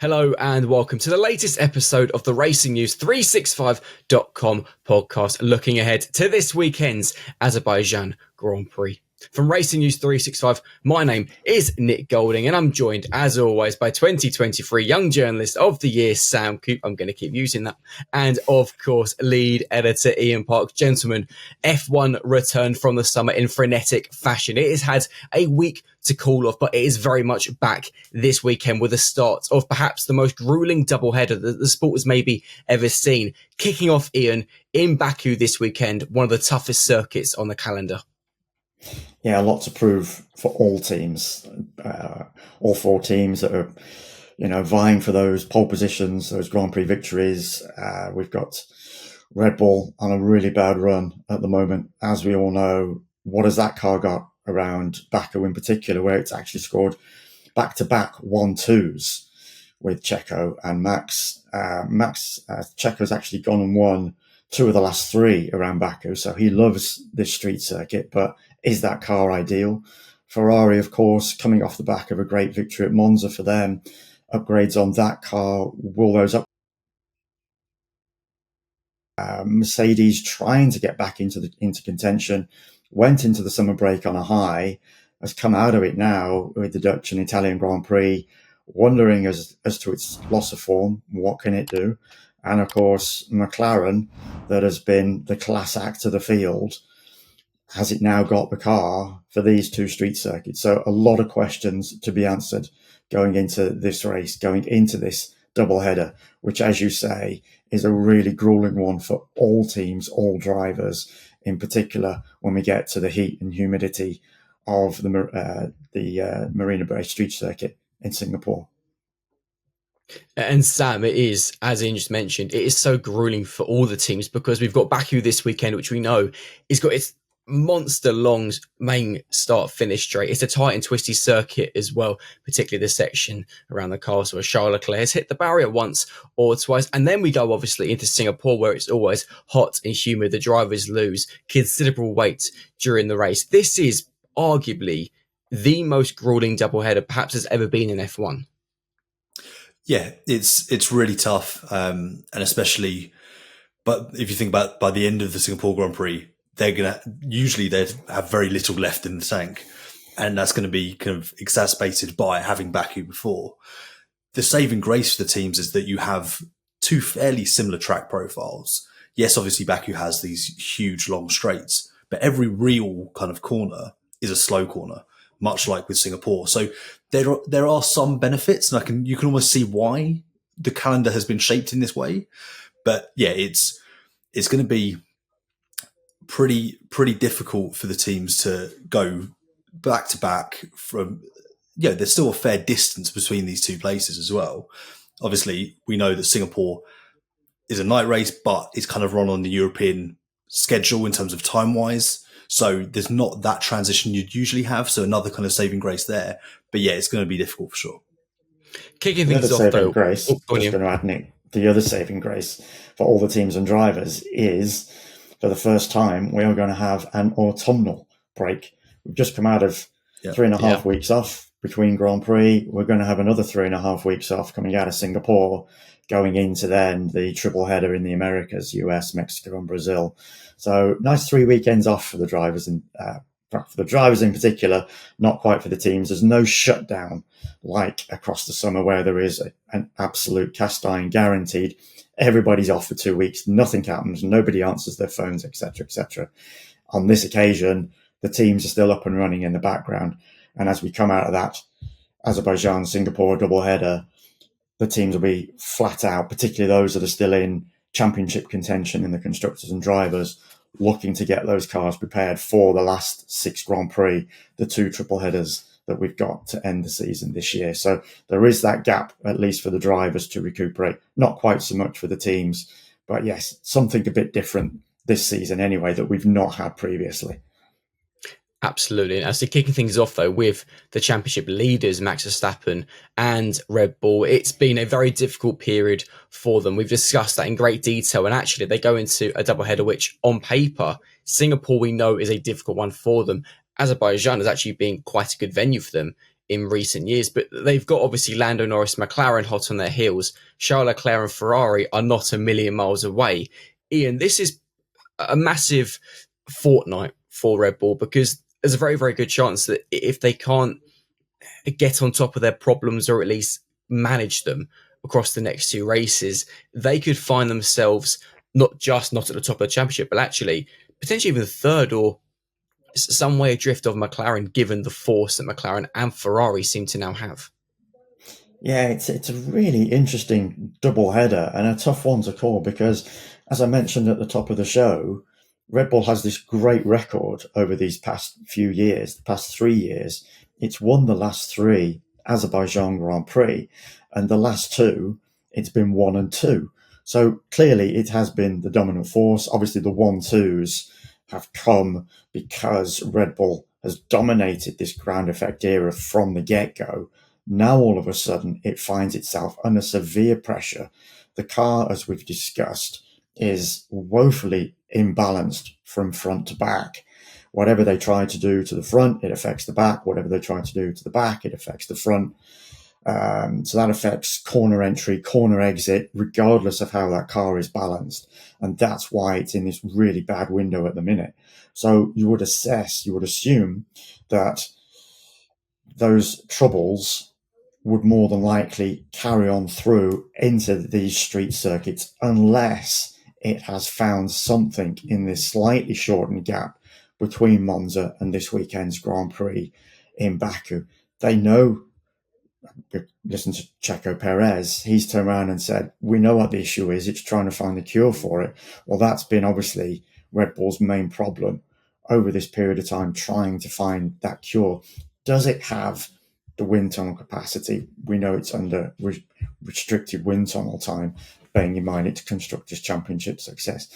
Hello and welcome to the latest episode of the Racing News 365.com podcast, looking ahead to this weekend's Azerbaijan Grand Prix. From Racing News 365, my name is Nick Golding and I'm joined, as always, by 2023 Young Journalist of the Year, Sam Coop. I'm going to keep using that. And, of course, lead editor Ian Park. Gentlemen, F1 returned from the summer in frenetic fashion. It has had a week to cool off, but it is very much back this weekend with the start of perhaps the most grueling doubleheader that the sport has maybe ever seen. Kicking off, Ian, in Baku this weekend, one of the toughest circuits on the calendar. Yeah, a lot to prove for all teams, all four teams that are, vying for those pole positions, those Grand Prix victories. We've got Red Bull on a really bad run at the moment. As we all know, what has that car got around Baku in particular, where it's actually scored back-to-back 1-2s with Checo and Max. Checo's actually gone and won 2 of the last 3 around Baku, so he loves this street circuit, but is that car ideal? Ferrari, of course, coming off the back of a great victory at Monza for them. Upgrades on that car. Will those up? Mercedes trying to get back into contention, went into the summer break on a high, has come out of it now with the Dutch and Italian Grand Prix, wondering as to its loss of form, what can it do? And of course, McLaren, that has been the class act of the field, has it now got the car for these 2 street circuits? So a lot of questions to be answered going into this race, going into this doubleheader, which, as you say, is a really grueling one for all teams, all drivers, in particular when we get to the heat and humidity of the Marina Bay street circuit in Singapore. And Sam, it is, as Ian just mentioned, it is so grueling for all the teams because we've got Baku this weekend, which we know has got its monster long main start finish straight. It's a tight and twisty circuit as well, particularly the section around the castle where Charles Leclerc has hit the barrier once or twice. And then we go obviously into Singapore, where it's always hot and humid. The drivers lose considerable weight during the race. This is arguably the most grueling doubleheader perhaps has ever been in F1. Yeah, it's really tough, and especially, but if you think about by the end of the Singapore Grand Prix, they'd have very little left in the tank, and that's going to be kind of exacerbated by having Baku before. The saving grace for the teams is that you have 2 fairly similar track profiles. Yes, obviously Baku has these huge long straights, but every real kind of corner is a slow corner, much like with Singapore. So there are some benefits, and you can almost see why the calendar has been shaped in this way. But yeah, it's going to be pretty difficult for the teams to go back to back from, there's still a fair distance between these 2 places as well. Obviously, we know that Singapore is a night race, but it's kind of run on the European schedule in terms of time-wise. So there's not that transition you'd usually have. So another kind of saving grace there. But yeah, it's going to be difficult for sure. Kicking things off, though. The other saving grace for all the teams and drivers is, for the first time, we are going to have an autumnal break. We've just come out of 3.5 weeks off between Grand Prix. We're going to have another 3.5 weeks off coming out of Singapore, going into then the triple header in the Americas, US, Mexico, and Brazil. So nice 3 weekends off for the drivers, and for the drivers in particular, not quite for the teams. There's no shutdown like across the summer where there is an absolute cast iron guaranteed. Everybody's off for 2 weeks. Nothing happens. Nobody answers their phones, etc., etc. On this occasion, the teams are still up and running in the background. And as we come out of that Azerbaijan, Singapore doubleheader, the teams will be flat out, particularly those that are still in championship contention in the constructors and drivers, looking to get those cars prepared for the last 6 Grand Prix, the 2 triple headers that we've got to end the season this year. So there is that gap, at least for the drivers, to recuperate. Not quite so much for the teams, but yes, something a bit different this season anyway that we've not had previously. Absolutely. And as to kicking things off, though, with the championship leaders, Max Verstappen and Red Bull, it's been a very difficult period for them. We've discussed that in great detail. And actually, they go into a doubleheader, which on paper, Singapore, we know, is a difficult one for them. Azerbaijan has actually been quite a good venue for them in recent years. But they've got obviously Lando Norris, McLaren hot on their heels. Charles Leclerc and Ferrari are not a million miles away. Ian, this is a massive fortnight for Red Bull, because there's a very, very good chance that if they can't get on top of their problems, or at least manage them across the next two races, they could find themselves not at the top of the championship, but actually potentially even third or some way adrift of McLaren, given the force that McLaren and Ferrari seem to now have. Yeah, it's a really interesting double header and a tough one to call, because, as I mentioned at the top of the show, Red Bull has this great record over these past few years, the past 3 years. It's won the last 3 Azerbaijan Grand Prix, and the last 2, it's been 1 and 2. So clearly it has been the dominant force. Obviously the 1-2s have come because Red Bull has dominated this ground effect era from the get-go. Now all of a sudden it finds itself under severe pressure. The car, as we've discussed, is woefully imbalanced from front to back. Whatever they try to do to the front, it affects the back. Whatever they try to do to the back, it affects the front. So that affects corner entry, corner exit, regardless of how that car is balanced. And that's why it's in this really bad window at the minute. So you would assume that those troubles would more than likely carry on through into these street circuits, unless it has found something in this slightly shortened gap between Monza and this weekend's Grand Prix in Baku. They know, listen to Checo Perez, he's turned around and said, we know what the issue is, it's trying to find a cure for it. Well, that's been obviously Red Bull's main problem over this period of time, trying to find that cure. Does it have the wind tunnel capacity? We know it's under restricted wind tunnel time, bearing in mind it's Constructors' Championship success.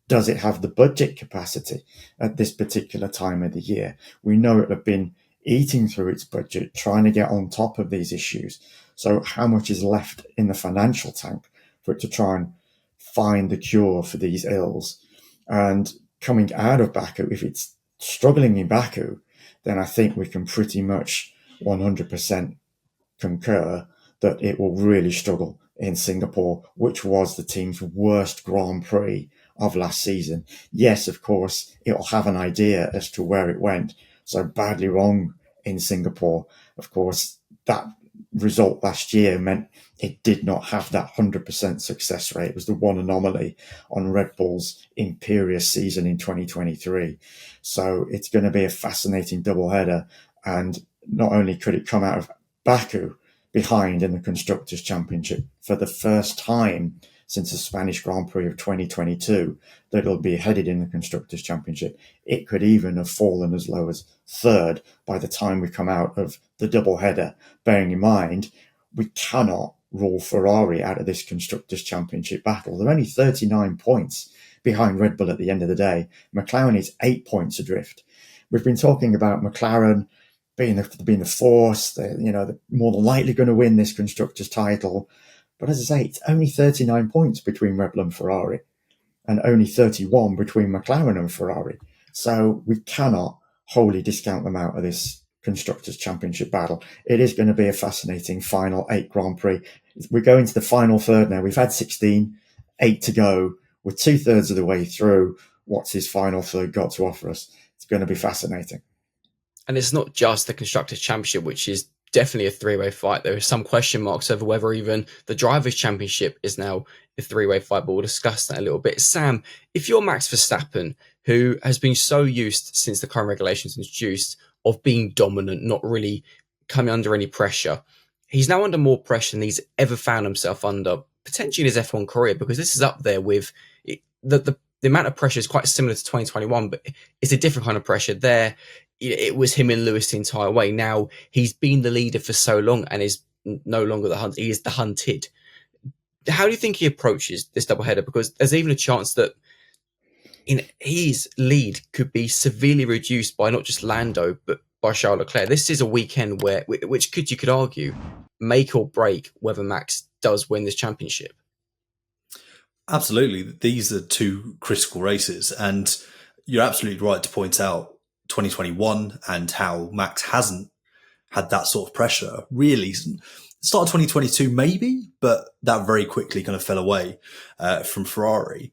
Does it have the budget capacity at this particular time of the year? We know it have been eating through its budget, trying to get on top of these issues. So how much is left in the financial tank for it to try and find the cure for these ills? And coming out of Baku, if it's struggling in Baku, then I think we can pretty much 100% concur that it will really struggle in Singapore, which was the team's worst Grand Prix of last season. Yes, of course, it'll have an idea as to where it went so badly wrong in Singapore. Of course, that result last year meant it did not have that 100% success rate. It was the one anomaly on Red Bull's imperious season in 2023. So it's going to be a fascinating doubleheader. And not only could it come out of Baku behind in the Constructors' Championship for the first time since the Spanish Grand Prix of 2022, that it'll be headed in the Constructors' Championship. It could even have fallen as low as third by the time we come out of the doubleheader, bearing in mind we cannot rule Ferrari out of this Constructors' Championship battle. They're only 39 points behind Red Bull at the end of the day. McLaren is 8 points adrift. We've been talking about McLaren being the force, they're more than likely going to win this Constructors' title. But as I say, it's only 39 points between Red Bull and Ferrari, and only 31 between McLaren and Ferrari. So we cannot wholly discount them out of this Constructors' Championship battle. It is going to be a fascinating final 8 Grand Prix. We're going to the final third now. We've had 16, 8 to go. We're 2/3 of the way through. What's his final third got to offer us? It's going to be fascinating. And it's not just the Constructors' Championship, which is definitely a three-way fight. There are some question marks over whether even the Drivers' Championship is now a three-way fight, but we'll discuss that a little bit. Sam, if you're Max Verstappen, who has been so used since the current regulations introduced of being dominant, not really coming under any pressure, he's now under more pressure than he's ever found himself under, potentially in his F1 career, because this is up there with the amount of pressure is quite similar to 2021, but it's a different kind of pressure. There, it was him and Lewis the entire way. Now he's been the leader for so long and is no longer the hunt. He is the hunted. How do you think he approaches this doubleheader? Because there's even a chance that his lead could be severely reduced by not just Lando, but by Charles Leclerc. This is a weekend which you could argue, make or break whether Max does win this championship. Absolutely. These are two critical races, and you're absolutely right to point out 2021 and how Max hasn't had that sort of pressure. Really, start of 2022 maybe, but that very quickly kind of fell away from Ferrari.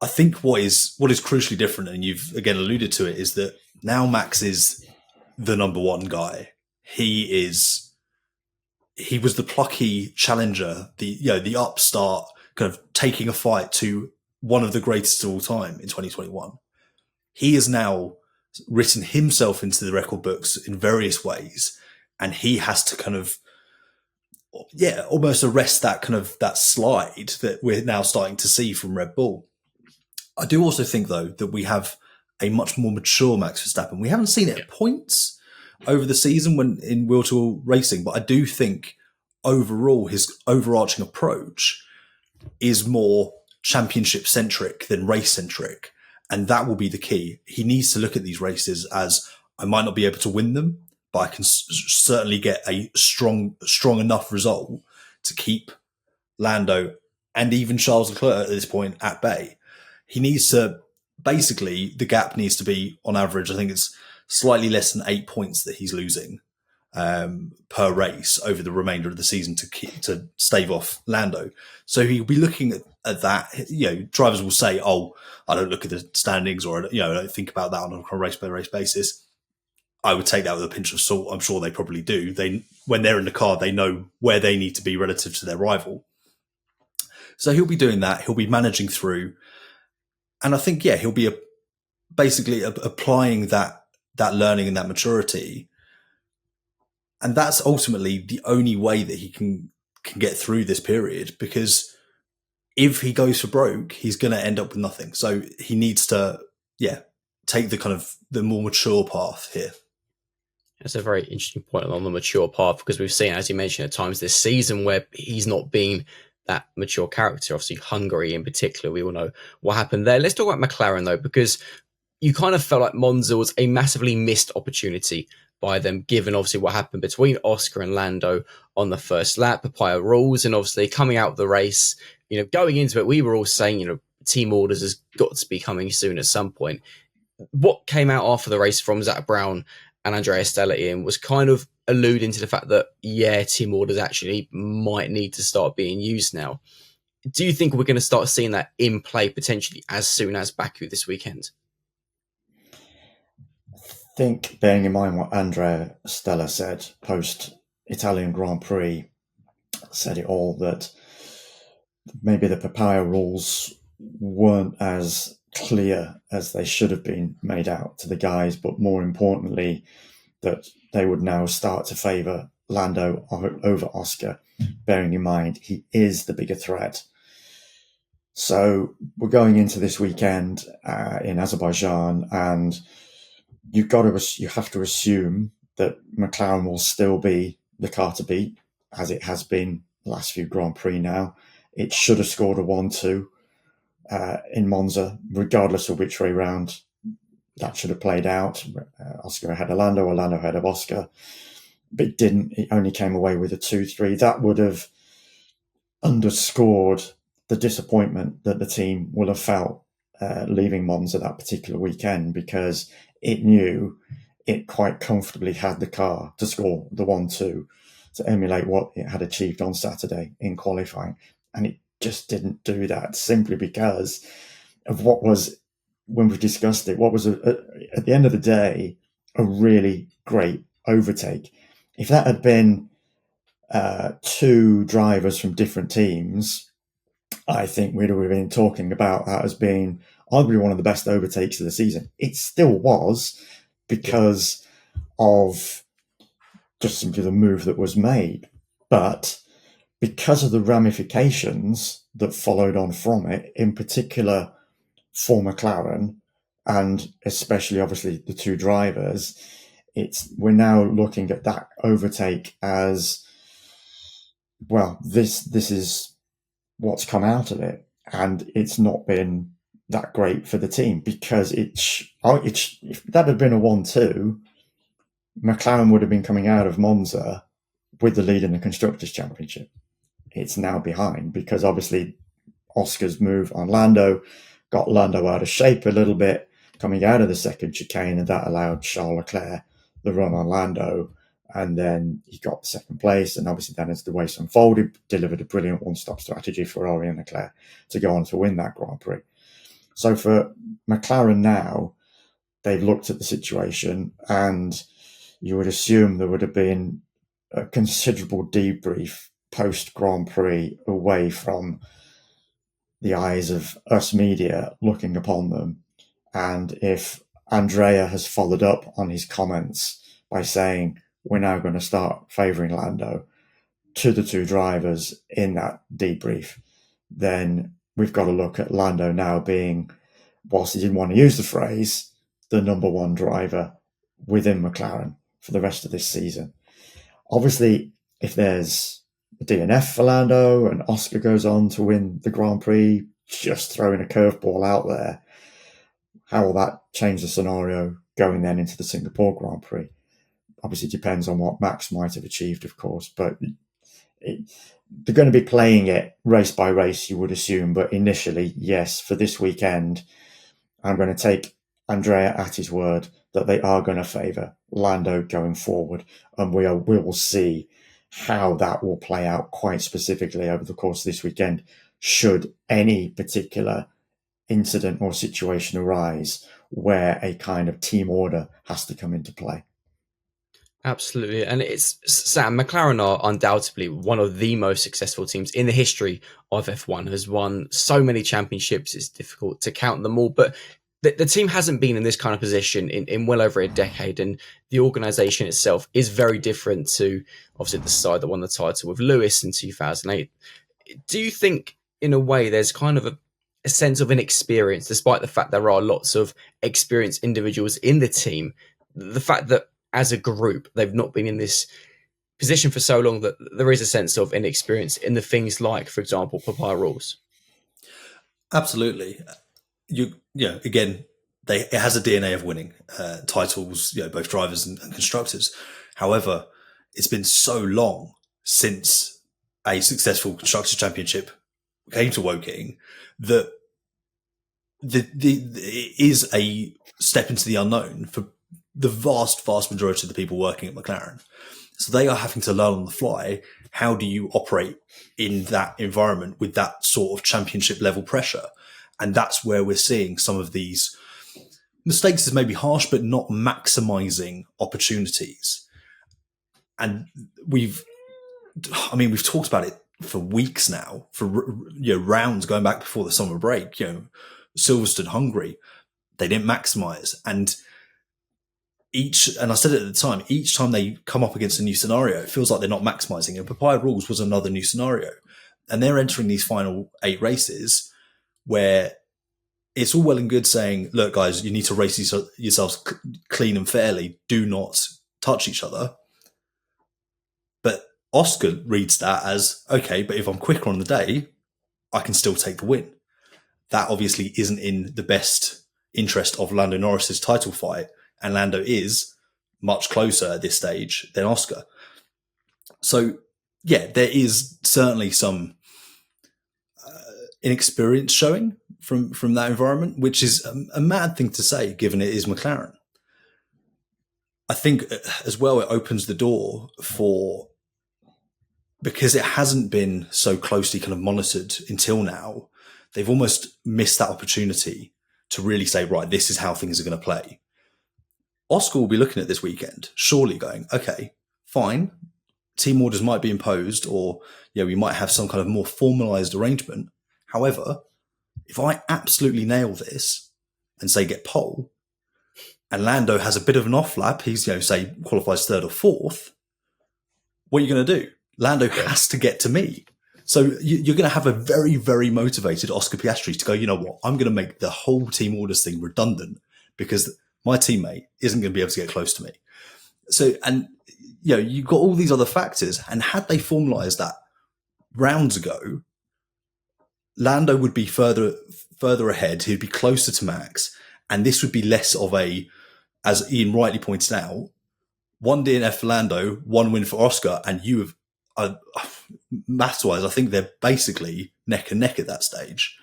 I think what is crucially different, and you've again alluded to it, is that now Max is the number one guy. He was the plucky challenger, the upstart, kind of taking a fight to one of the greatest of all time in 2021. He has now written himself into the record books in various ways, and he has to kind of, almost arrest that slide that we're now starting to see from Red Bull. I do also think, though, that we have a much more mature Max Verstappen. We haven't seen it at points over the season when in wheel-to-wheel racing, but I do think overall his overarching approach is more championship-centric than race-centric, and that will be the key. He needs to look at these races as, I might not be able to win them, but I can certainly get a strong enough result to keep Lando and even Charles Leclerc at this point at bay. He needs to, basically, the gap needs to be, on average, I think it's slightly less than 8 points that he's losing per race over the remainder of the season to stave off Lando. So he'll be looking at that. Drivers will say, "Oh, I don't look at the standings, or I don't think about that on a race by race basis." I would take that with a pinch of salt. I'm sure they probably do. When they're in the car, they know where they need to be relative to their rival. So he'll be doing that. He'll be managing through. And I think, he'll be basically applying that learning and that maturity. And that's ultimately the only way that he can get through this period, because if he goes for broke, he's going to end up with nothing. So he needs to, take the more mature path here. That's a very interesting point on the mature path, because we've seen, as you mentioned, at times this season where he's not been that mature character. Obviously, Hungary in particular, we all know what happened there. Let's talk about McLaren, though, because you kind of felt like Monza was a massively missed opportunity by them, given obviously what happened between Oscar and Lando on the first lap, papaya rules, and obviously coming out of the race, going into it, we were all saying, team orders has got to be coming soon at some point. What came out after the race from Zach Brown and Andrea Stella, Ian, was kind of alluding to the fact that, team orders actually might need to start being used now. Do you think we're going to start seeing that in play potentially as soon as Baku this weekend? I think, bearing in mind what Andrea Stella said post-Italian Grand Prix, said it all, that maybe the papaya rules weren't as clear as they should have been made out to the guys, but more importantly, that they would now start to favour Lando over Oscar, bearing in mind he is the bigger threat. So we're going into this weekend in Azerbaijan, and you have to assume that McLaren will still be the car to beat, as it has been the last few Grand Prix now. It should have scored a 1-2 in Monza, regardless of which way round that should have played out. Oscar ahead of Lando, or Lando ahead of Oscar. But it didn't. It only came away with a 2-3. That would have underscored the disappointment that the team will have felt leaving Monza that particular weekend, because it knew it quite comfortably had the car to score the 1-2 to emulate what it had achieved on Saturday in qualifying. And it just didn't do that, simply because of what was, when we discussed it, what was at the end of the day a really great overtake. If that had been two drivers from different teams, I think we'd have been talking about that as being arguably one of the best overtakes of the season. It still was, because of just simply the move that was made. But because of the ramifications that followed on from it, in particular for McLaren, and especially obviously the two drivers, we're now looking at that overtake as, well, this is what's come out of it. And it's not been that great for the team, because if that had been a 1-2, McLaren would have been coming out of Monza with the lead in the Constructors' Championship. It's now behind, because obviously Oscar's move on Lando got Lando out of shape a little bit coming out of the second chicane, and that allowed Charles Leclerc the run on Lando, and then he got second place. And obviously then as the race unfolded, delivered a brilliant one-stop strategy for Ferrari and Leclerc to go on to win that Grand Prix. So for McLaren now, they've looked at the situation, and you would assume there would have been a considerable debrief post-Grand Prix away from the eyes of us media looking upon them. And if Andrea has followed up on his comments by saying, we're now going to start favouring Lando to the two drivers in that debrief, then we've got to look at Lando now being, whilst he didn't want to use the phrase, the number one driver within McLaren for the rest of this season. Obviously, if there's a DNF for Lando and Oscar goes on to win the Grand Prix, just throwing a curveball out there, how will that change the scenario going then into the Singapore Grand Prix? Obviously, it depends on what Max might have achieved, of course, but they're going to be playing it race by race, you would assume. But initially, yes, for this weekend, I'm going to take Andrea at his word that they are going to favour Lando going forward, and we will see how that will play out quite specifically over the course of this weekend, should any particular incident or situation arise where a kind of team order has to come into play. Absolutely. And it's Sam, McLaren are undoubtedly one of the most successful teams in the history of F1, has won so many championships, it's difficult to count them all. But the team hasn't been in this kind of position in well over a decade. And the organisation itself is very different to, obviously, the side that won the title with Lewis in 2008. Do you think, in a way, there's kind of a sense of inexperience, despite the fact there are lots of experienced individuals in the team? The fact that as a group, they've not been in this position for so long, that there is a sense of inexperience in the things like, for example, papaya rules. Absolutely. Again, it has a DNA of winning titles, both drivers and constructors. However, it's been so long since a successful constructors championship came to Woking that it is a step into the unknown for the vast majority of the people working at McLaren. So they are having to learn on the fly. How do you operate in that environment with that sort of championship level pressure? And that's where we're seeing some of these mistakes is maybe harsh, but not maximizing opportunities. And we've talked about it for weeks now, for rounds going back before the summer break. Silverstone, Hungary, they didn't maximize, and I said it at the time, each time they come up against a new scenario, it feels like they're not maximizing. And Papaya Rules was another new scenario, and they're entering these final 8 races where it's all well and good saying, look, guys, you need to race yourselves clean and fairly. Do not touch each other. But Oscar reads that as, okay, but if I'm quicker on the day, I can still take the win. That obviously isn't in the best interest of Lando Norris's title fight. And Lando is much closer at this stage than Oscar. So, yeah, there is certainly some inexperience showing from that environment, which is a mad thing to say, given it is McLaren. I think as well, it opens the door for, because it hasn't been so closely kind of monitored until now, they've almost missed that opportunity to really say, right, this is how things are going to play. Oscar will be looking at this weekend, surely going, okay, fine, team orders might be imposed, or we might have some kind of more formalized arrangement. However, if I absolutely nail this and say get pole, and Lando has a bit of an off lap, he's say qualifies 3rd or 4th, what are you going to do? Lando has to get to me. So you're going to have a very, very motivated Oscar Piastri to go, you know what, I'm going to make the whole team orders thing redundant because my teammate isn't going to be able to get close to me. So, and you've got all these other factors, and had they formalized that rounds ago, Lando would be further ahead. He'd be closer to Max, and this would be less of a, as Ian rightly pointed out, 1 DNF for Lando, 1 win for Oscar, and you have, maths-wise, I think they're basically neck and neck at that stage.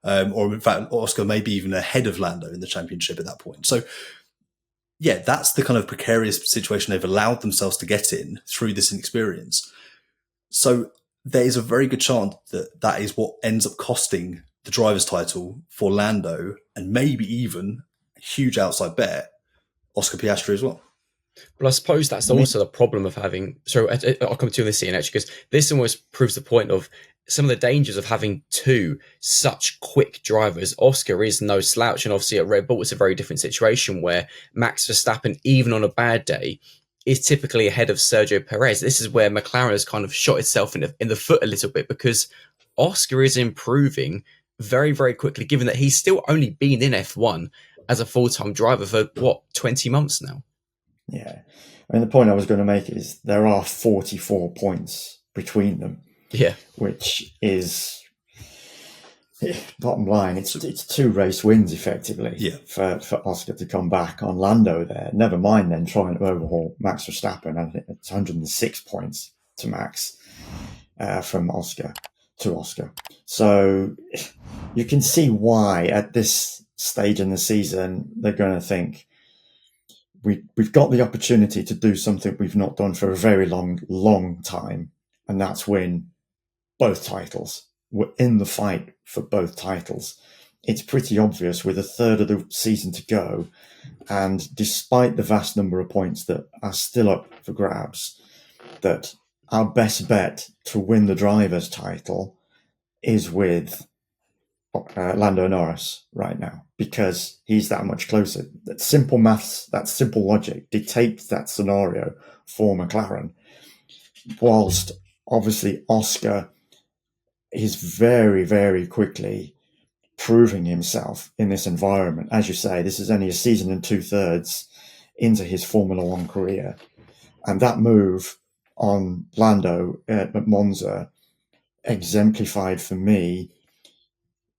Or in fact, Oscar may be even ahead of Lando in the championship at that point. So that's the kind of precarious situation they've allowed themselves to get in through this inexperience. So there is a very good chance that that is what ends up costing the driver's title for Lando, and maybe even a huge outside bet, Oscar Piastri as well. But I suppose that's also the problem of having. So I'll come to this scene actually, because this almost proves the point of some of the dangers of having two such quick drivers. Oscar is no slouch, and obviously at Red Bull it's a very different situation where Max Verstappen, even on a bad day, is typically ahead of Sergio Perez. This is where McLaren has kind of shot itself in the foot a little bit, because Oscar is improving very, very quickly, given that he's still only been in F1 as a full-time driver for 20 months now. Yeah. I mean, the point I was going to make is there are 44 points between them. Yeah. Which is, bottom line, it's 2 race wins effectively for Oscar to come back on Lando there. Never mind then trying to overhaul Max Verstappen. I think it's 106 points to Max from Oscar to Oscar. So you can see why at this stage in the season they're going to think, we've got the opportunity to do something we've not done for a very long time, and that's win both titles. We're in the fight for both titles. It's pretty obvious with a third of the season to go, and despite the vast number of points that are still up for grabs, that our best bet to win the driver's title is with Lando Norris right now, because he's that much closer. That simple maths, that simple logic dictates that scenario for McLaren, whilst obviously Oscar is very, very quickly proving himself in this environment. As you say, this is only a season and 2/3 into his Formula One career. And that move on Lando at Monza exemplified for me,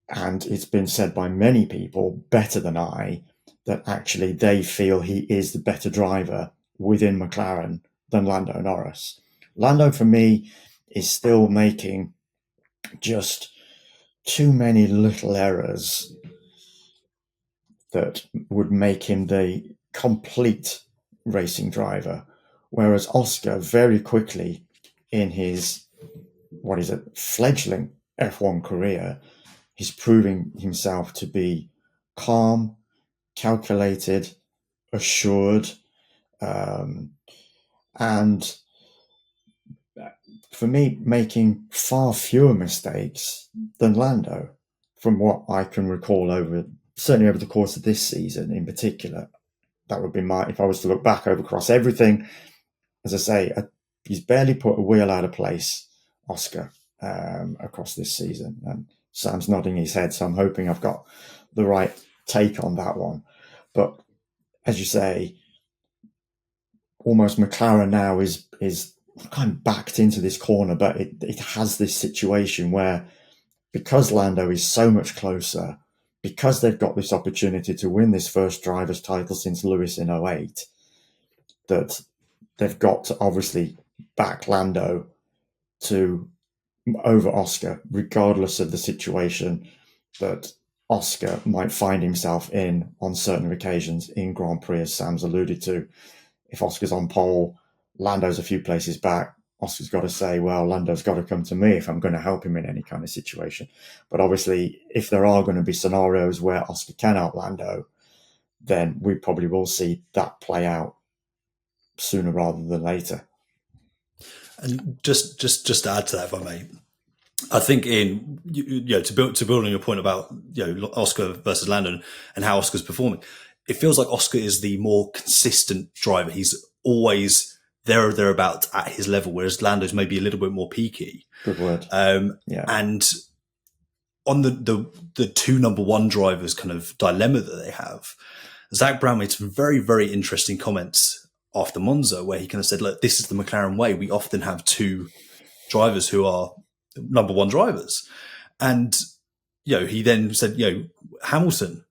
and it's been said by many people better than I, that actually they feel he is the better driver within McLaren than Lando Norris. Lando, for me, is still making just too many little errors that would make him the complete racing driver, whereas Oscar very quickly in his, fledgling F1 career, he's proving himself to be calm, calculated, assured, and for me, making far fewer mistakes than Lando, from what I can recall certainly over the course of this season in particular. That would be if I was to look back across everything, as I say, he's barely put a wheel out of place, Oscar, across this season. And Sam's nodding his head, so I'm hoping I've got the right take on that one. But as you say, almost McLaren now is kind of backed into this corner, but it has this situation where, because Lando is so much closer, because they've got this opportunity to win this first driver's title since Lewis in 2008, that they've got to obviously back Lando over Oscar, regardless of the situation that Oscar might find himself in on certain occasions in Grand Prix, as Sam's alluded to. If Oscar's on pole, Lando's a few places back, Oscar's got to say, well, Lando's got to come to me if I'm going to help him in any kind of situation. But obviously, if there are going to be scenarios where Oscar can out Lando, then we probably will see that play out sooner rather than later. And just to add to that, if I may, I think to build on your point about Oscar versus Lando and how Oscar's performing, it feels like Oscar is the more consistent driver. He's always there or thereabouts at his level, whereas Lando's maybe a little bit more peaky. Good word. Yeah. And on the two number one drivers kind of dilemma that they have, Zach Brown made some very, very interesting comments after Monza, where he kind of said, look, this is the McLaren way. We often have two drivers who are number one drivers. And, he then said, Hamilton,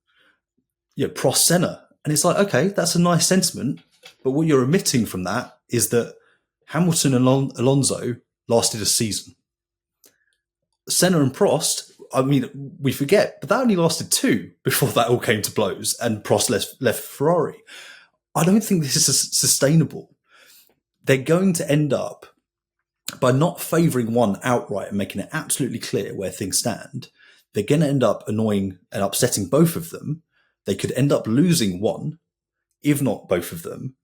Prost, Senna. And it's like, okay, that's a nice sentiment. But what you're omitting from that is that Hamilton and Alonso lasted a season. Senna and Prost, I mean, we forget, but that only lasted 2 before that all came to blows and Prost left Ferrari. I don't think this is sustainable. They're going to end up, by not favouring one outright and making it absolutely clear where things stand, they're going to end up annoying and upsetting both of them. They could end up losing one, if not both of them.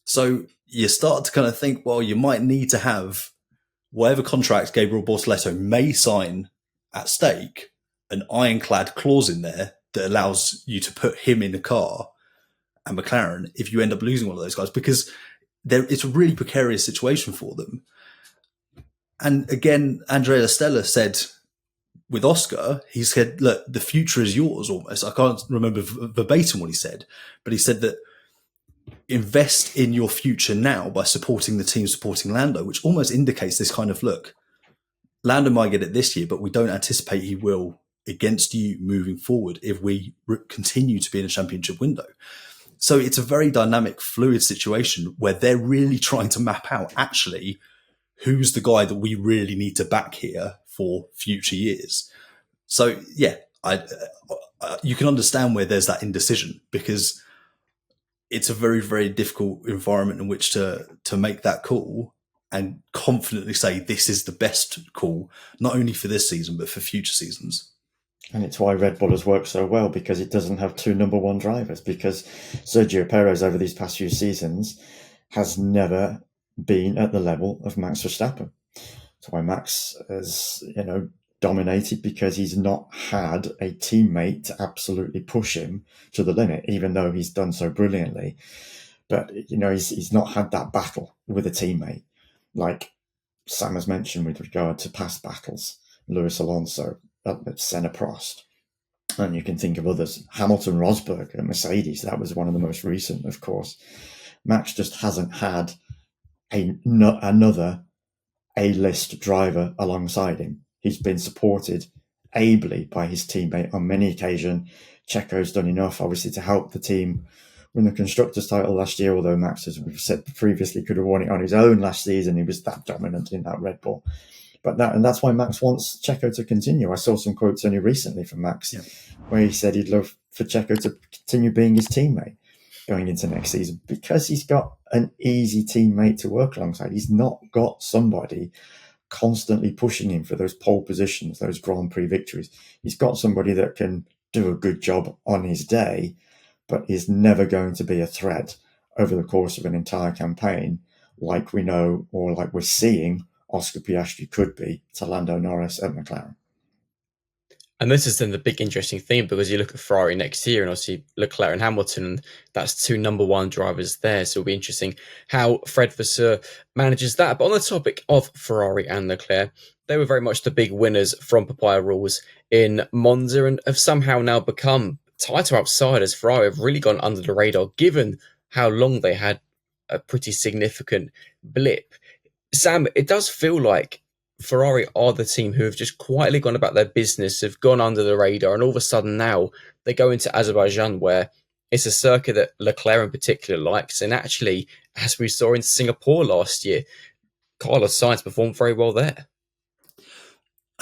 So you start to kind of think, well, you might need to have whatever contract Gabriel Bortoleto may sign at stake, an ironclad clause in there that allows you to put him in the car and McLaren if you end up losing one of those guys, because it's a really precarious situation for them. And again, Andrea Stella said with Oscar, he said, look, the future is yours almost. I can't remember verbatim what he said, but he said that invest in your future now by supporting the team, supporting Lando, which almost indicates this kind of, look, Lando might get it this year, but we don't anticipate he will against you moving forward if we continue to be in a championship window. So it's a very dynamic, fluid situation where they're really trying to map out actually who's the guy that we really need to back here for future years. So yeah, you can understand where there's that indecision, because it's a very, very difficult environment in which to make that call and confidently say this is the best call, not only for this season, but for future seasons. And it's why Red Bull has worked so well, because it doesn't have two number one drivers, because Sergio Perez over these past few seasons has never been at the level of Max Verstappen. That's why Max has, dominated, because he's not had a teammate to absolutely push him to the limit, even though he's done so brilliantly. But, he's not had that battle with a teammate, like Sam has mentioned with regard to past battles, Lewis Alonso at Senna Prost. And you can think of others. Hamilton Rosberg at Mercedes, that was one of the most recent, of course. Max just hasn't had another A-list driver alongside him. He's been supported ably by his teammate on many occasions. Checo's done enough, obviously, to help the team win the Constructors' title last year, although Max, as we've said previously, could have won it on his own last season. He was that dominant in that Red Bull. But that's why Max wants Checo to continue. I saw some quotes only recently from Max where he said he'd love for Checo to continue being his teammate going into next season, because he's got an easy teammate to work alongside. He's not got somebody constantly pushing him for those pole positions, those Grand Prix victories. He's got somebody that can do a good job on his day, but is never going to be a threat over the course of an entire campaign, like we know, or like we're seeing Oscar Piastri could be to Lando Norris at McLaren. And this is then the big interesting thing, because you look at Ferrari next year and obviously Leclerc and Hamilton, and that's two number one drivers there. So it'll be interesting how Fred Vasseur manages that. But on the topic of Ferrari and Leclerc, they were very much the big winners from papaya rules in Monza and have somehow now become title outsiders. Ferrari have really gone under the radar, given how long they had a pretty significant blip. Sam, it does feel like Ferrari are the team who have just quietly gone about their business, have gone under the radar, and all of a sudden now they go into Azerbaijan, where it's a circuit that Leclerc in particular likes. And actually, as we saw in Singapore last year, Carlos Sainz performed very well there.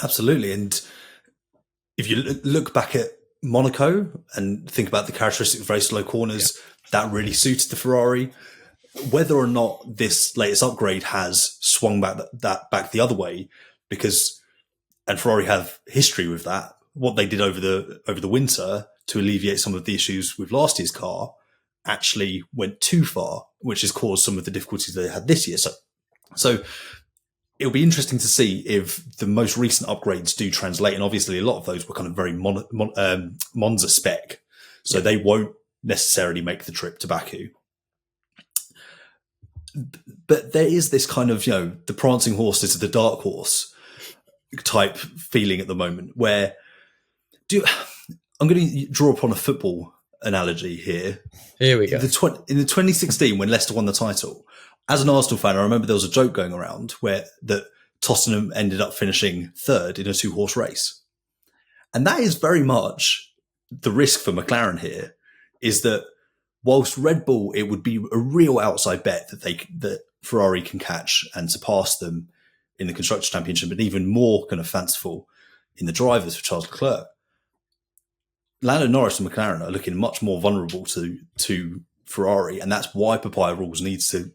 Absolutely. And if you look back at Monaco and think about the characteristics of very slow corners, that really suited the Ferrari. Whether or not this latest upgrade has swung back the other way, and Ferrari have history with that, what they did over the winter to alleviate some of the issues with last year's car actually went too far, which has caused some of the difficulties they had this year. So it'll be interesting to see if the most recent upgrades do translate. And obviously a lot of those were kind of very Monza spec, so they won't necessarily make the trip to Baku. But there is this kind of, the prancing horse is the dark horse type feeling at the moment, where I'm going to draw upon a football analogy here. Here we go. In the 2016, when Leicester won the title, as an Arsenal fan, I remember there was a joke going around that Tottenham ended up finishing third in a 2-horse race. And that is very much the risk for McLaren here, is that whilst Red Bull, it would be a real outside bet that Ferrari can catch and surpass them in the Constructors' Championship, and even more kind of fanciful in the drivers for Charles Leclerc. Lando Norris and McLaren are looking much more vulnerable to Ferrari, and that's why papaya rules need to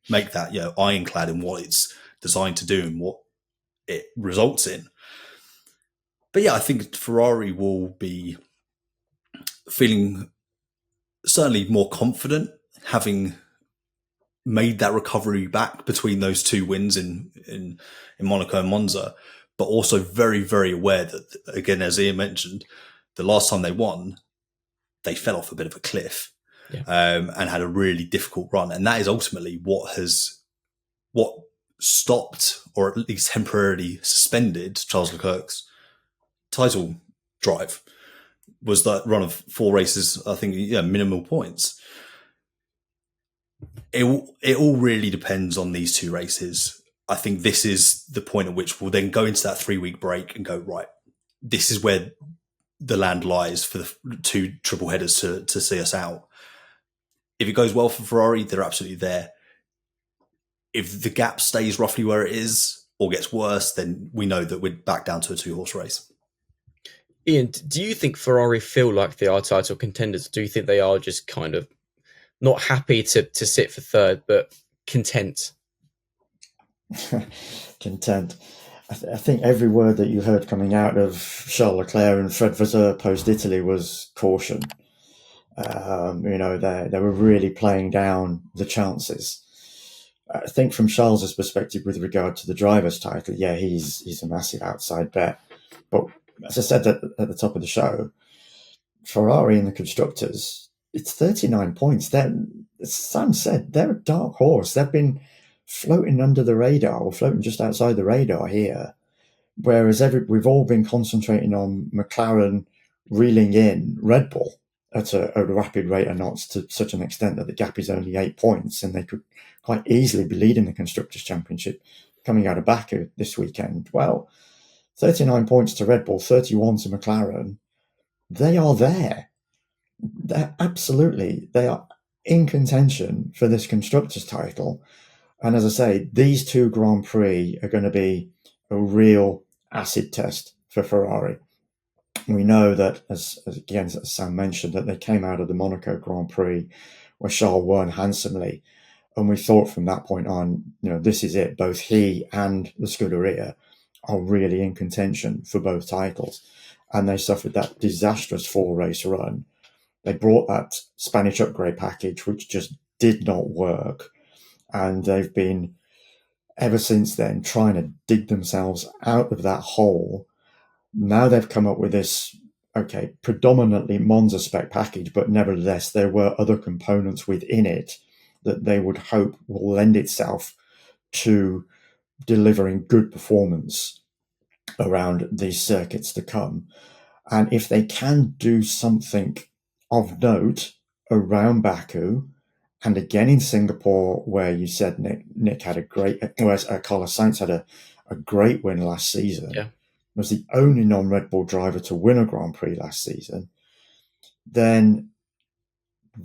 make that ironclad in what it's designed to do and what it results in. But yeah, I think Ferrari will be feeling certainly more confident, having made that recovery back between those two wins in Monaco and Monza, but also very, very aware that, again, as Ian mentioned, the last time they won, they fell off a bit of a cliff and had a really difficult run. And that is ultimately what stopped, or at least temporarily suspended, Charles Leclerc's title drive, was that run of 4 races, I think, minimal points. It all really depends on these 2 races. I think this is the point at which we'll then go into that 3-week break and go, right, this is where the land lies for the 2 triple headers to see us out. If it goes well for Ferrari, they're absolutely there. If the gap stays roughly where it is or gets worse, then we know that we're back down to a 2-horse race. Ian, do you think Ferrari feel like they are title contenders? Do you think they are just kind of not happy to sit for 3rd, but content? Content. I think every word that you heard coming out of Charles Leclerc and Fred Vasseur post-Italy was caution. They were really playing down the chances. I think from Charles's perspective with regard to the driver's title, he's a massive outside bet. But as I said at the top of the show, Ferrari and the constructors, it's 39 points. As Sam said, they're a dark horse. They've been floating under the radar, or floating just outside the radar here, whereas we've all been concentrating on McLaren reeling in Red Bull at a rapid rate of knots to such an extent that the gap is only 8 points, and they could quite easily be leading the Constructors' Championship coming out of Baku this weekend. Well, 39 points to Red Bull, 31 to McLaren. They are there. They are in contention for this Constructors' title. And as I say, these 2 Grand Prix are going to be a real acid test for Ferrari. We know that, as Sam mentioned, that they came out of the Monaco Grand Prix where Charles won handsomely. And we thought from that point on, this is it. Both he and the Scuderia are really in contention for both titles. And they suffered that disastrous 4-race run. They brought that Spanish upgrade package, which just did not work. And they've been, ever since then, trying to dig themselves out of that hole. Now they've come up with this, predominantly Monza spec package, but nevertheless, there were other components within it that they would hope will lend itself to delivering good performance around these circuits to come. And if they can do something of note around Baku, and again in Singapore, where you said Nick had a great, whereas Carlos Sainz had a great win last season, was the only non-Red Bull driver to win a Grand Prix last season, then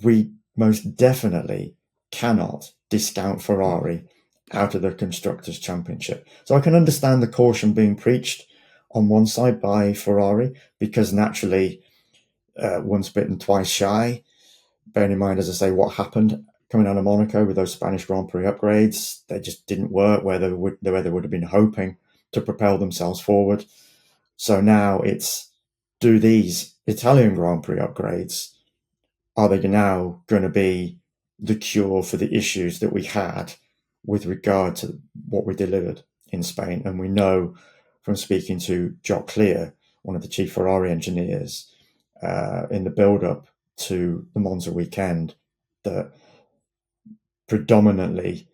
we most definitely cannot discount Ferrari out of the Constructors' Championship. So I can understand the caution being preached on one side by Ferrari, because naturally, once bitten, twice shy. Bearing in mind, as I say, what happened coming out of Monaco with those Spanish Grand Prix upgrades, they just didn't work where they would have been hoping to propel themselves forward. So now it's, do these Italian Grand Prix upgrades, are they now going to be the cure for the issues that we had with regard to what we delivered in Spain? And we know from speaking to Jock Clear, one of the chief Ferrari engineers, in the build-up to the Monza weekend, that predominantly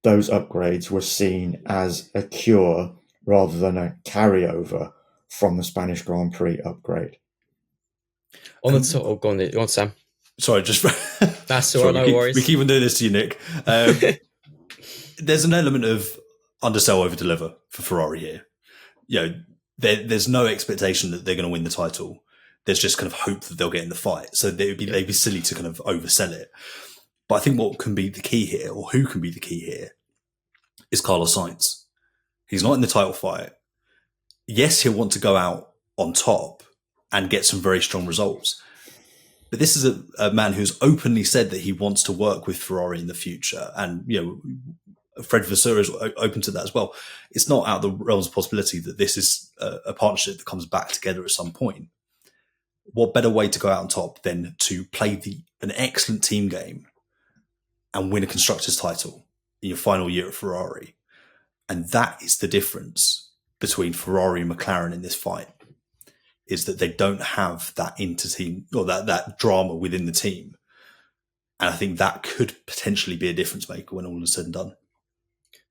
those upgrades were seen as a cure rather than a carryover from the Spanish Grand Prix upgrade. On the top, go on, Sam. Sorry, just that's all right. No worries. We keep on doing this to you, Nick. There's an element of undersell, over deliver for Ferrari here. There's no expectation that they're going to win the title. There's just kind of hope that they'll get in the fight. So they'd be silly to kind of oversell it. But I think what can be the key here, or who can be the key here, is Carlos Sainz. He's not in the title fight. Yes, he'll want to go out on top and get some very strong results. But this is a man who's openly said that he wants to work with Ferrari in the future. And, Fred Vasseur is open to that as well. It's not out of the realms of possibility that this is a partnership that comes back together at some point. What better way to go out on top than to play an excellent team game and win a constructors title in your final year at Ferrari? And that is the difference between Ferrari and McLaren in this fight, is that they don't have that inter-team or that drama within the team. And I think that could potentially be a difference maker when all is said and done.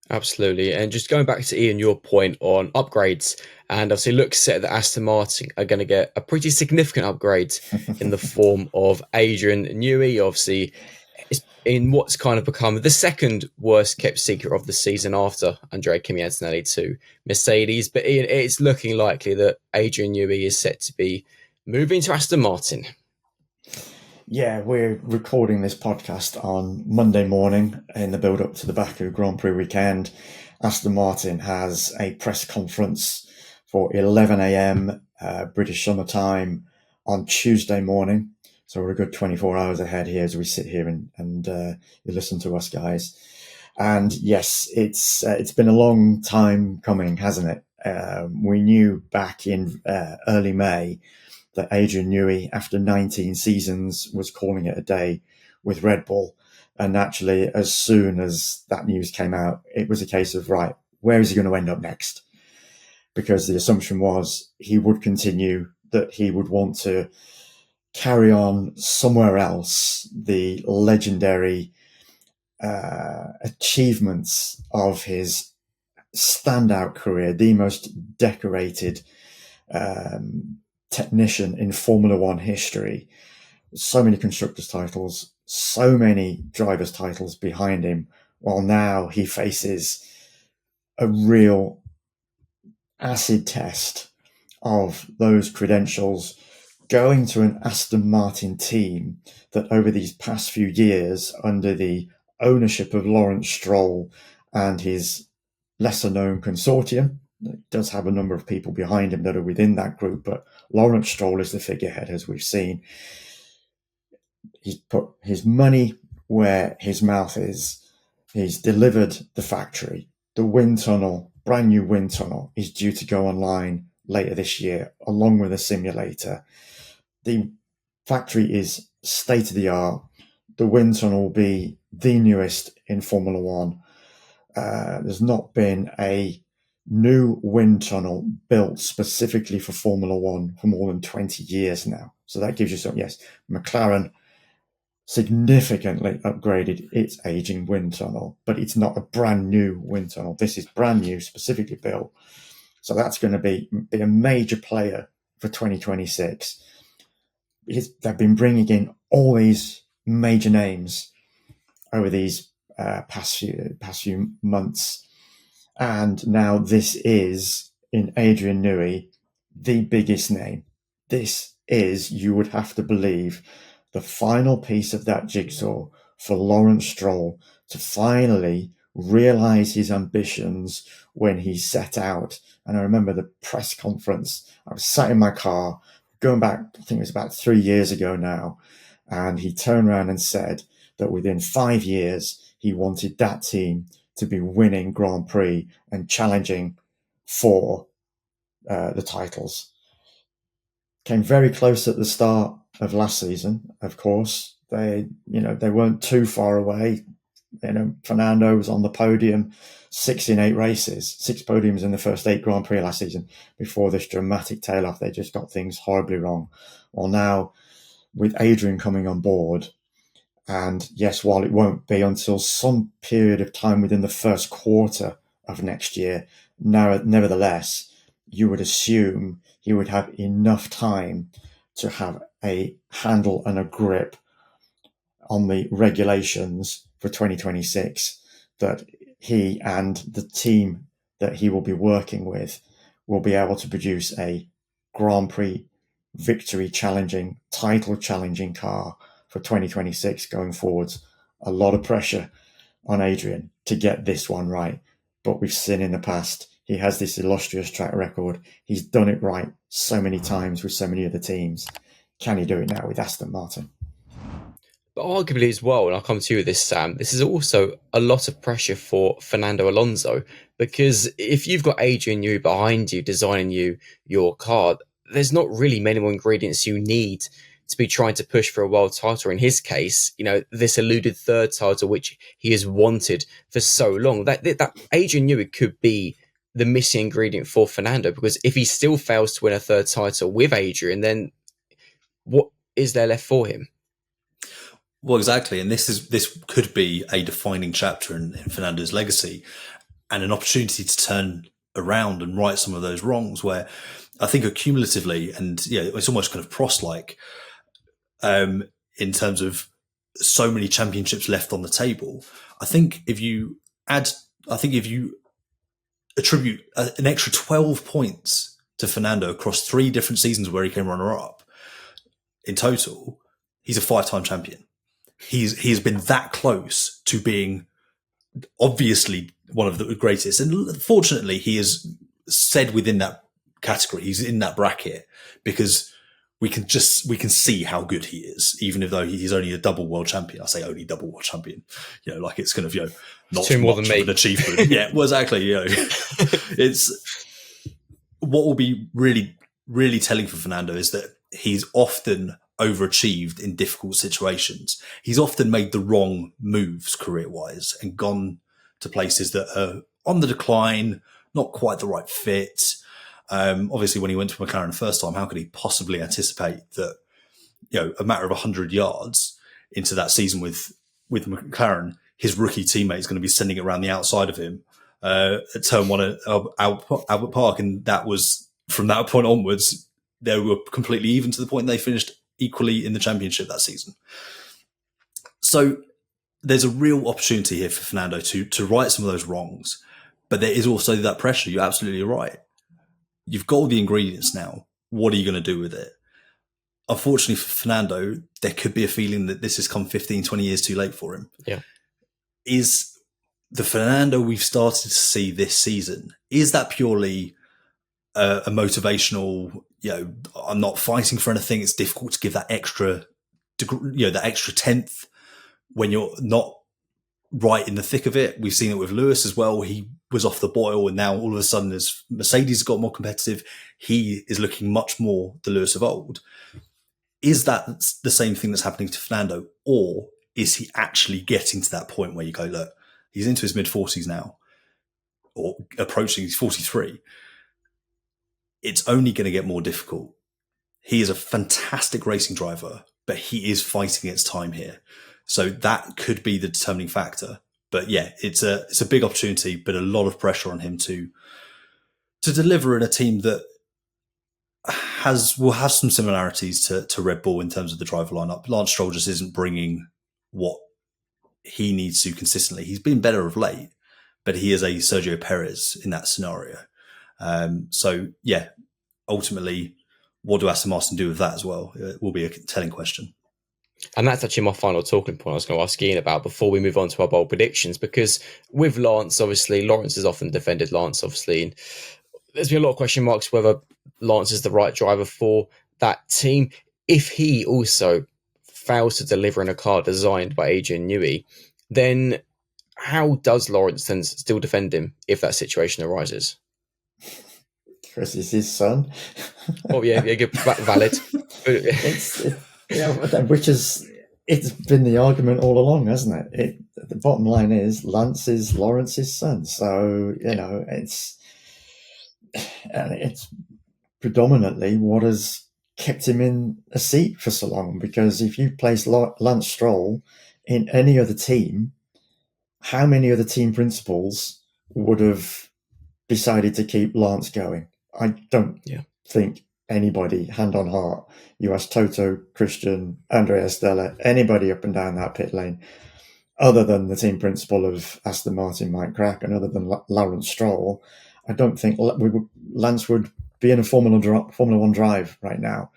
Absolutely. And just going back to Ian, your point on upgrades, and obviously looks set that Aston Martin are going to get a pretty significant upgrade in the form of Adrian Newey, obviously in what's kind of become the second worst kept secret of the season after Andrea Kimi Antonelli to Mercedes. But Ian, it's looking likely that Adrian Newey is set to be moving to Aston Martin. Yeah, we're recording this podcast on Monday morning in the build-up to the Baku Grand Prix weekend. Aston Martin has a press conference for 11 a.m. British summer time on Tuesday morning. So we're a good 24 hours ahead here as we sit here and you listen to us, guys. And yes, it's been a long time coming, hasn't it? We knew back in early May that Adrian Newey, after 19 seasons, was calling it a day with Red Bull. And naturally, as soon as that news came out, it was a case of, right, where is he going to end up next? Because the assumption was he would continue, that he would want to carry on somewhere else the legendary achievements of his standout career, the most decorated technician in Formula One history. So many constructors titles, so many drivers titles behind him, while now he faces a real acid test of those credentials, going to an Aston Martin team that over these past few years, under the ownership of Lawrence Stroll and his lesser known consortium, it does have a number of people behind him that are within that group, but Lawrence Stroll is the figurehead, as we've seen. He's put his money where his mouth is. He's delivered the factory. The wind tunnel, brand new wind tunnel, is due to go online later this year, along with a simulator. The factory is state of the art. The wind tunnel will be the newest in Formula One. There's not been a new wind tunnel built specifically for Formula One for more than 20 years now. So that gives you some, yes, McLaren significantly upgraded its aging wind tunnel, but it's not a brand new wind tunnel. This is brand new, specifically built. So that's going to be a major player for 2026. They've been bringing in all these major names over these past few months. And now this is, in Adrian Newey, the biggest name. This is, you would have to believe, the final piece of that jigsaw for Lawrence Stroll to finally realize his ambitions when he set out. And I remember the press conference. I was sat in my car, going back, I think it was about 3 years ago now, and he turned around and said that within 5 years, he wanted that team to be winning Grand Prix and challenging for the titles. Came very close at the start of last season, of course. They weren't too far away. Fernando was on the podium 6 in 8 races, 6 podiums in the first 8 Grand Prix last season. Before this dramatic tail off, they just got things horribly wrong. Well, now with Adrian coming on board, and yes, while it won't be until some period of time within the first quarter of next year, nevertheless, you would assume he would have enough time to have a handle and a grip on the regulations for 2026 that he and the team that he will be working with will be able to produce a Grand Prix victory challenging, title challenging car for 2026 going forwards. A lot of pressure on Adrian to get this one right. But we've seen in the past, he has this illustrious track record. He's done it right so many times with so many other teams. can he do it now with Aston Martin? But arguably as well, and I'll come to you with this, Sam, this is also a lot of pressure for Fernando Alonso, because if you've got Adrian Newey behind you, designing your car, there's not really many more ingredients you need to be trying to push for a world title. In his case, this eluded third title, which he has wanted for so long, that Adrian Newey could be the missing ingredient for Fernando, because if he still fails to win a third title with Adrian, then what is there left for him? Well, exactly. And this could be a defining chapter in Fernando's legacy, and an opportunity to turn around and right some of those wrongs, where I think accumulatively, and it's almost kind of Prost-like, in terms of so many championships left on the table. I think if you attribute an extra 12 points to Fernando across 3 different seasons where he came runner-up, in total, he's a 5-time champion. He has been that close to being obviously one of the greatest. And fortunately, he is said within that category. He's in that bracket because we can see how good he is, even though he's only a double world champion. I say only double world champion, like it's kind of, not too more than me. An achievement. Yeah, well, exactly. It's what will be really, really telling for Fernando is that he's often overachieved in difficult situations. He's often made the wrong moves career-wise and gone to places that are on the decline, not quite the right fit. Obviously, when he went to McLaren the first time, how could he possibly anticipate that, a matter of 100 yards into that season with McLaren, his rookie teammate is going to be sending it around the outside of him at turn 1 at Albert Park. And that was, from that point onwards, they were completely even to the point they finished equally in the championship that season. So there's a real opportunity here for Fernando to right some of those wrongs, but there is also that pressure. You're absolutely right. You've got all the ingredients now. What are you going to do with it? Unfortunately for Fernando, there could be a feeling that this has come 15, 20 years too late for him. Yeah. Is the Fernando we've started to see this season, is that purely a motivational, I'm not fighting for anything. It's difficult to give that extra degree, that extra tenth when you're not right in the thick of it. We've seen it with Lewis as well. He was off the boil, and now all of a sudden, as Mercedes got more competitive, he is looking much more the Lewis of old. Is that the same thing that's happening to Fernando, or is he actually getting to that point where you go, look, he's into his mid-40s now, or approaching, he's 43. It's only going to get more difficult. He is a fantastic racing driver, but he is fighting against time here. So that could be the determining factor. But yeah, it's a big opportunity, but a lot of pressure on him to deliver in a team that will have some similarities to Red Bull in terms of the driver lineup. Lance Stroll just isn't bringing what he needs to consistently. He's been better of late, but he is a Sergio Perez in that scenario. So yeah, ultimately, what do Aston Martin do with that as well? It will be a telling question. And that's actually my final talking point I was going to ask Ian about before we move on to our bold predictions, because with Lance, obviously, Lawrence has often defended Lance, obviously, and there's been a lot of question marks whether Lance is the right driver for that team. If he also fails to deliver in a car designed by Adrian Newey, then how does Lawrence then still defend him if that situation arises? Because he's his son. Oh yeah, good, valid. It's been the argument all along, hasn't it? The bottom line is Lance is Lawrence's son, so it's predominantly what has kept him in a seat for so long. Because if you place Lance Stroll in any other team, how many other team principals would have decided to keep Lance going? I don't think anybody, hand on heart, you ask Toto, Christian, Andrea Stella, anybody up and down that pit lane, other than the team principal of Aston Martin, Mike Crack, and other than Lawrence Stroll, I don't think Lance would be in a Formula 1 drive right now.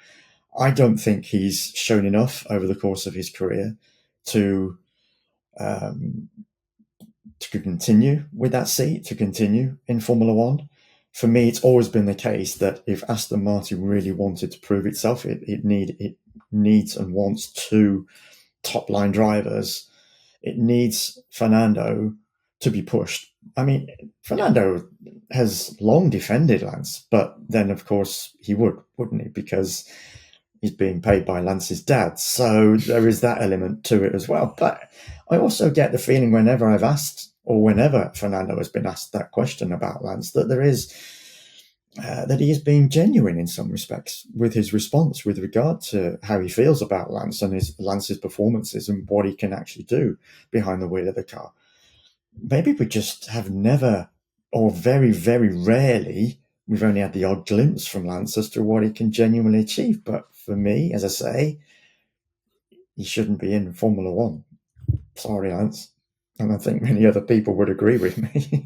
I don't think he's shown enough over the course of his career to continue with that seat, to continue in Formula 1. for me, it's always been the case that if Aston Martin really wanted to prove itself, it needs and wants two top-line drivers. It needs Fernando to be pushed. I mean, Fernando has long defended Lance, but then, of course, he wouldn't he? Because he's being paid by Lance's dad. So there is that element to it as well. But I also get the feeling whenever I've asked, or whenever Fernando has been asked that question about Lance, that there is that he is being genuine in some respects with his response with regard to how he feels about Lance and Lance's performances and what he can actually do behind the wheel of the car. Maybe we just have never, or very, very rarely, we've only had the odd glimpse from Lance as to what he can genuinely achieve. But for me, as I say, he shouldn't be in Formula One. Sorry, Lance. And I think many other people would agree with me.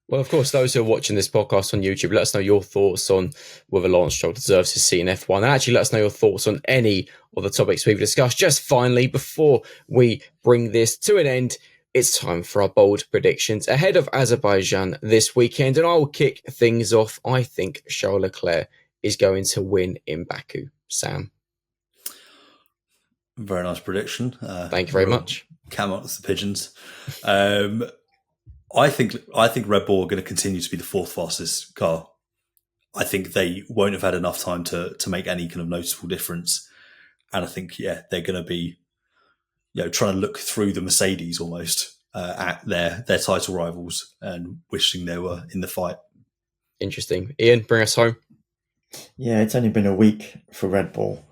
Well, of course, those who are watching this podcast on YouTube, let us know your thoughts on whether Lance Stroll deserves his seat in F1. And actually, let us know your thoughts on any of the topics we've discussed. Just finally, before we bring this to an end, it's time for our bold predictions ahead of Azerbaijan this weekend. And I will kick things off. I think Charles Leclerc is going to win in Baku. Sam? Very nice prediction. Thank you very much. Come on, it's the pigeons. I think Red Bull are going to continue to be the fourth fastest car. I think they won't have had enough time to make any kind of noticeable difference. And I think, they're going to be, trying to look through the Mercedes almost at their title rivals and wishing they were in the fight. Interesting. Ian, bring us home. Yeah, it's only been a week for Red Bull.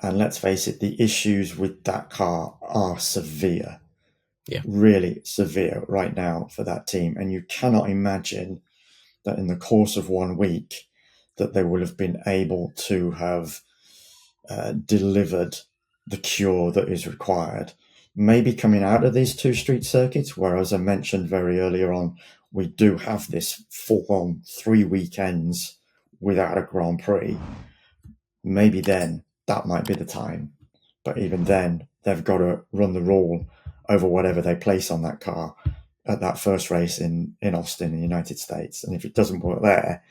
And let's face it, the issues with that car are severe. Yeah. Really severe right now for that team. And you cannot imagine that in the course of 1 week that they will have been able to have delivered the cure that is required. Maybe coming out of these two street circuits, where, as I mentioned very earlier on, we do have this full-on 3 weekends without a Grand Prix. Maybe then that might be the time. But even then, they've got to run the rule over whatever they place on that car at that first race in Austin in the United States. And if it doesn't work there,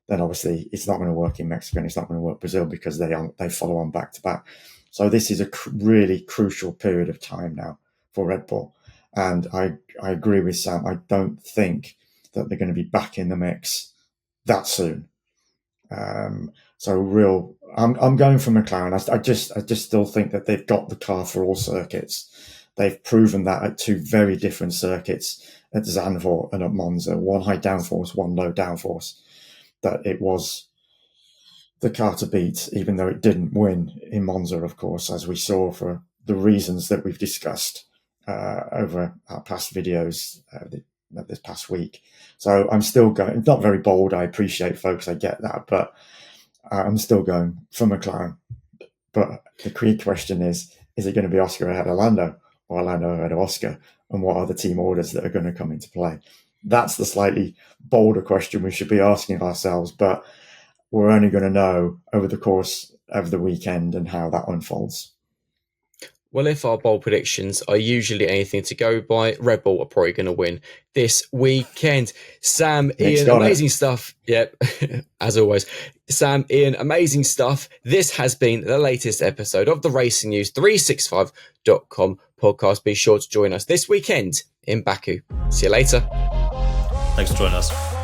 then obviously it's not going to work in Mexico and it's not going to work in Brazil because they follow on back to back. So this is a really crucial period of time now for Red Bull. And I agree with Sam. I don't think that they're going to be back in the mix that soon. I'm going for McLaren. I just still think that they've got the car for all circuits. They've proven that at two very different circuits, at Zandvoort and at Monza, one high downforce, one low downforce, that it was the car to beat, even though it didn't win in Monza, of course, as we saw for the reasons that we've discussed over our past videos this past week. So I'm still going, not very bold, I appreciate, folks, I get that, but I'm still going for McLaren. But the key question is it going to be Oscar ahead of Lando? Or Lando ahead of Oscar, and what are the team orders that are going to come into play? That's the slightly bolder question we should be asking ourselves, but we're only going to know over the course of the weekend and how that unfolds. Well, if our bold predictions are usually anything to go by, Red Bull are probably going to win this weekend. Sam, Ian, amazing stuff. Yep, as always. Sam, Ian, amazing stuff. This has been the latest episode of the Racing News 365.com podcast. Be sure to join us this weekend in Baku. See you later. Thanks for joining us.